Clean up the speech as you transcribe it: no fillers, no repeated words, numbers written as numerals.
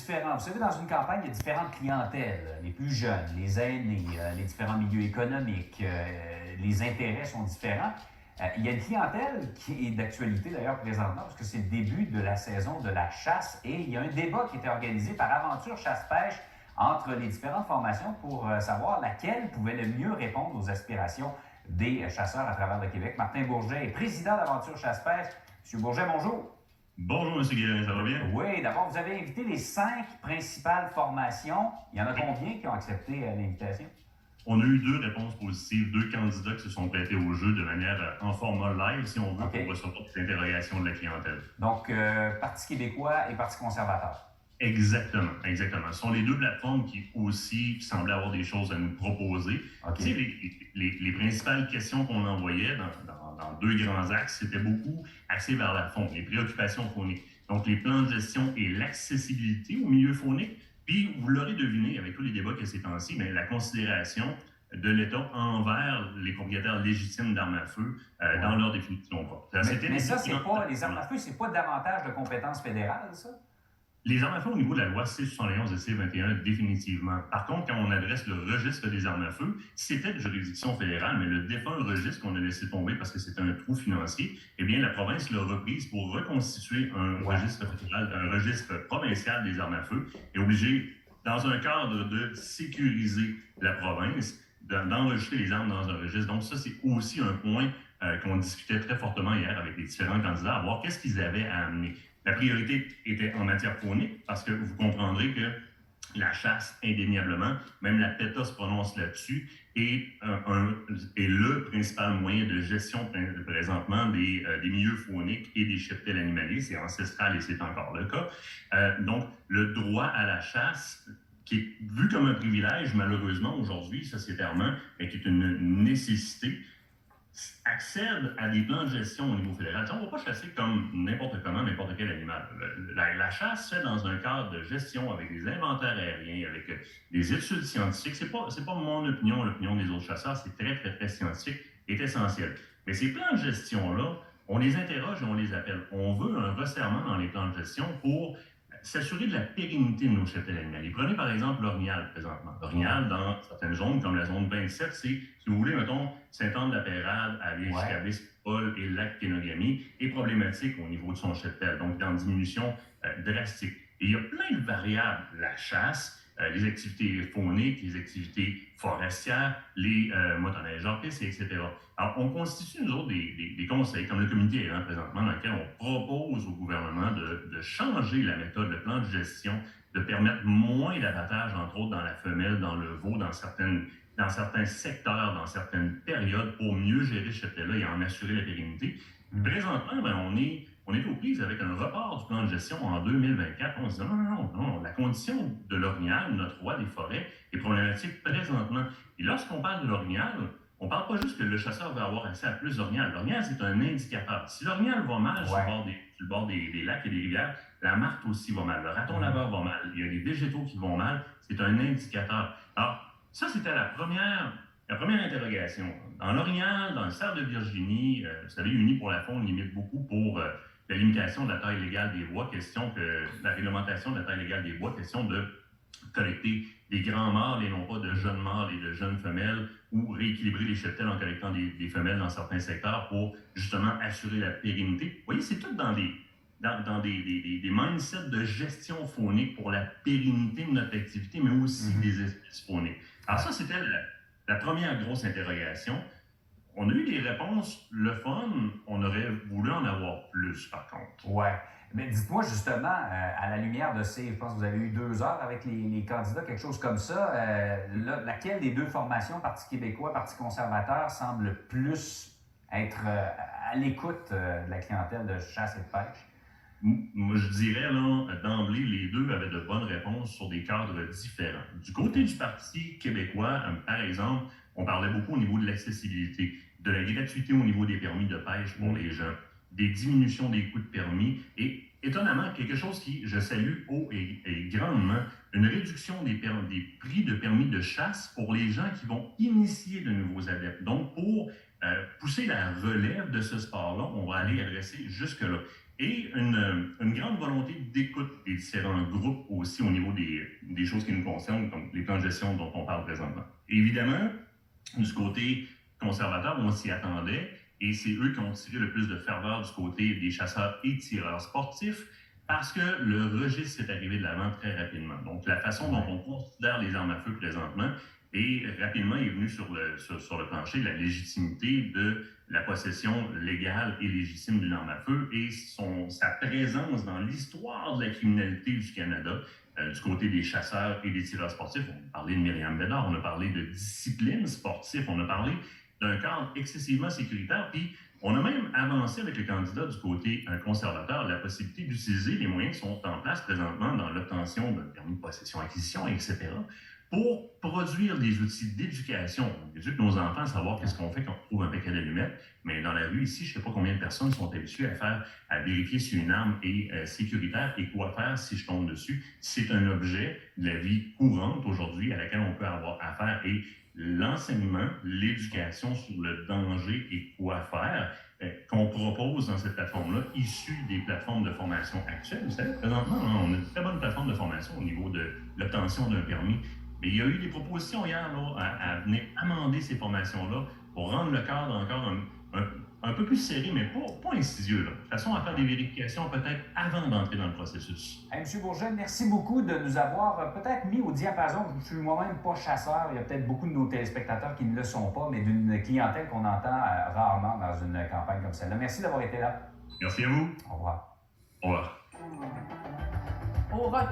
différents. Vous savez, dans une campagne, il y a différentes clientèles. Les plus jeunes, les aînés, les différents milieux économiques, les intérêts sont différents. Il y a une clientèle qui est d'actualité d'ailleurs présentement, parce que c'est le début de la saison de la chasse et il y a un débat qui était organisé par Aventure Chasse-Pêche entre les différentes formations pour savoir laquelle pouvait le mieux répondre aux aspirations des chasseurs à travers le Québec. Martin Bourget est président d'Aventure Chasse-Pêche. Monsieur Bourget, bonjour. Bonjour, M. Guérin, ça va bien? Oui, d'abord, vous avez invité les 5 principales formations. Il y en a combien qui ont accepté l'invitation? On a eu 2 réponses positives, 2 candidats qui se sont prêtés au jeu de manière en format live, si on veut, pour recevoir des interrogations de la clientèle. Donc, Parti québécois et Parti conservateur. Exactement, exactement. Ce sont les 2 plateformes qui aussi semblaient avoir des choses à nous proposer. Tu sais, les principales questions qu'on envoyait dans 2 grands axes, c'était beaucoup axé vers la faune, les préoccupations fauniques. Donc, les plans de gestion et l'accessibilité au milieu faunique. Puis, vous l'aurez deviné avec tous les débats que ces temps-ci, mais la considération de l'État envers les propriétaires légitimes d'armes à feu dans leur définition propre. Mais ça, c'est pas, les armes à feu, c'est pas davantage de compétences fédérales, ça? Les armes à feu au niveau de la loi C-71 et C-21, définitivement. Par contre, quand on adresse le registre des armes à feu, c'était de juridiction fédérale, mais le défunt registre qu'on a laissé tomber parce que c'était un trou financier, eh bien, la province l'a reprise pour reconstituer un registre fédéral, un registre provincial des armes à feu, et obligé, dans un cadre de sécuriser la province, d'enregistrer les armes dans un registre. Donc, ça, c'est aussi un point qu'on discutait très fortement hier avec les différents candidats, à voir qu'est-ce qu'ils avaient à amener. La priorité était en matière faunique, parce que vous comprendrez que la chasse, indéniablement, même la PETA se prononce là-dessus, est le principal moyen de gestion présentement des milieux fauniques et des cheptels animaliers. C'est ancestral et c'est encore le cas. Donc, le droit à la chasse, qui est vu comme un privilège, malheureusement, aujourd'hui, sociétairement, mais qui est une nécessité, accède à des plans de gestion au niveau fédéral. On ne va pas chasser comme n'importe comment, n'importe quel animal. La chasse se fait dans un cadre de gestion avec des inventaires aériens, avec des études scientifiques. C'est pas mon opinion, l'opinion des autres chasseurs, c'est très, très, très scientifique et essentiel. Mais ces plans de gestion-là, on les interroge et on les appelle. On veut un resserrement dans les plans de gestion pour s'assurer de la pérennité de nos cheptels animaliers. Prenez par exemple l'orignal présentement. L'orignal, dans certaines zones, comme la zone 27, c'est, si vous voulez, mettons, Saint-Anne-de-la-Pérade, aller jusqu'à Baie-Saint-Paul et le lac Kenogami, est problématique au niveau de son cheptel, donc en diminution drastique. Et il y a plein de variables. La chasse, les activités fauniques, les activités forestières, les motoneiges, etc. Alors, on constitue, nous autres, des conseils, comme le comité présentement, dans lequel on propose au gouvernement de changer la méthode, le plan de gestion, de permettre moins d'abattage, entre autres, dans la femelle, dans le veau, dans certains secteurs, dans certaines périodes, pour mieux gérer ce cheptel-là et en assurer la pérennité. Présentement, on est aux prises avec un report du plan de gestion en 2024. On se dit non, la condition de l'orignal, notre roi des forêts, est problématique présentement. Et lorsqu'on parle de l'orignal, on ne parle pas juste que le chasseur va avoir accès à plus d'orignal. L'orignal, c'est un indicateur. Si l'orignal va mal sur le bord des lacs et des rivières, la martre aussi va mal. Le raton laveur va mal. Il y a des végétaux qui vont mal. C'est un indicateur. Alors, ça, c'était la première interrogation. Dans l'orignal, dans le cerf de Virginie, vous savez, Unis pour la faune limite beaucoup pour la limitation de la taille légale des bois, la réglementation de la taille légale des bois, question de collecter des grands mâles et non pas de jeunes mâles et de jeunes femelles, ou rééquilibrer les cheptels en collectant des femelles dans certains secteurs pour justement assurer la pérennité. Vous voyez, c'est tout dans des mindsets de gestion faunique pour la pérennité de notre activité, mais aussi des espèces fauniques. Alors ça, c'était la première grosse interrogation. On a eu des réponses, le fun, on aurait voulu en avoir plus, par contre. Ouais. Mais dites-moi justement, à la lumière de je pense que vous avez eu 2 heures avec les candidats, quelque chose comme ça, laquelle des 2 formations, Parti québécois, Parti conservateur, semble plus être à l'écoute de la clientèle de chasse et de pêche? Moi, je dirais, là, d'emblée, les 2 avaient de bonnes réponses sur des cadres différents. Du côté du Parti québécois, par exemple, on parlait beaucoup au niveau de l'accessibilité, de la gratuité au niveau des permis de pêche pour les gens, des diminutions des coûts de permis et, étonnamment, quelque chose qui, je salue haut et grandement, une réduction des prix de permis de chasse pour les gens qui vont initier de nouveaux adeptes. Donc, pour pousser la relève de ce sport-là, on va aller adresser jusque-là. et une grande volonté d'écoute des différents groupes aussi au niveau des choses qui nous concernent, comme les plans de gestion dont on parle présentement. Évidemment, du côté conservateur, on s'y attendait, et c'est eux qui ont tiré le plus de ferveur du côté des chasseurs et tireurs sportifs, parce que le registre est arrivé de l'avant très rapidement. Donc, la façon dont on considère les armes à feu présentement, et rapidement est venue sur le plancher la légitimité de la possession légale et légitime d'une arme à feu et sa présence dans l'histoire de la criminalité du Canada, du côté des chasseurs et des tireurs sportifs. On a parlé de Myriam Bédard, on a parlé de discipline sportive, on a parlé d'un cadre excessivement sécuritaire, puis on a même avancé avec le candidat du côté conservateur la possibilité d'utiliser les moyens qui sont en place présentement dans l'obtention d'un permis de possession-acquisition, etc., pour produire des outils d'éducation. On éduque nos enfants à savoir qu'est-ce qu'on fait quand on trouve un paquet d'allumettes, mais dans la rue ici, je ne sais pas combien de personnes sont habituées à vérifier si une arme est sécuritaire et quoi faire si je tombe dessus. C'est un objet de la vie courante aujourd'hui à laquelle on peut avoir affaire, et l'enseignement, l'éducation sur le danger et quoi faire qu'on propose dans cette plateforme-là, issue des plateformes de formation actuelles. Vous savez, présentement, on a une très bonne plateforme de formation au niveau de l'obtention d'un permis. Mais il y a eu des propositions hier là, à venir amender ces formations-là pour rendre le cadre encore un peu plus serré, mais pas insidieux, là, de façon à faire des vérifications peut-être avant d'entrer dans le processus. Hey, M. Bourget, merci beaucoup de nous avoir peut-être mis au diapason. Je suis moi-même pas chasseur. Il y a peut-être beaucoup de nos téléspectateurs qui ne le sont pas, mais d'une clientèle qu'on entend rarement dans une campagne comme celle-là. Merci d'avoir été là. Merci à vous. Au revoir. Au revoir. Au revoir.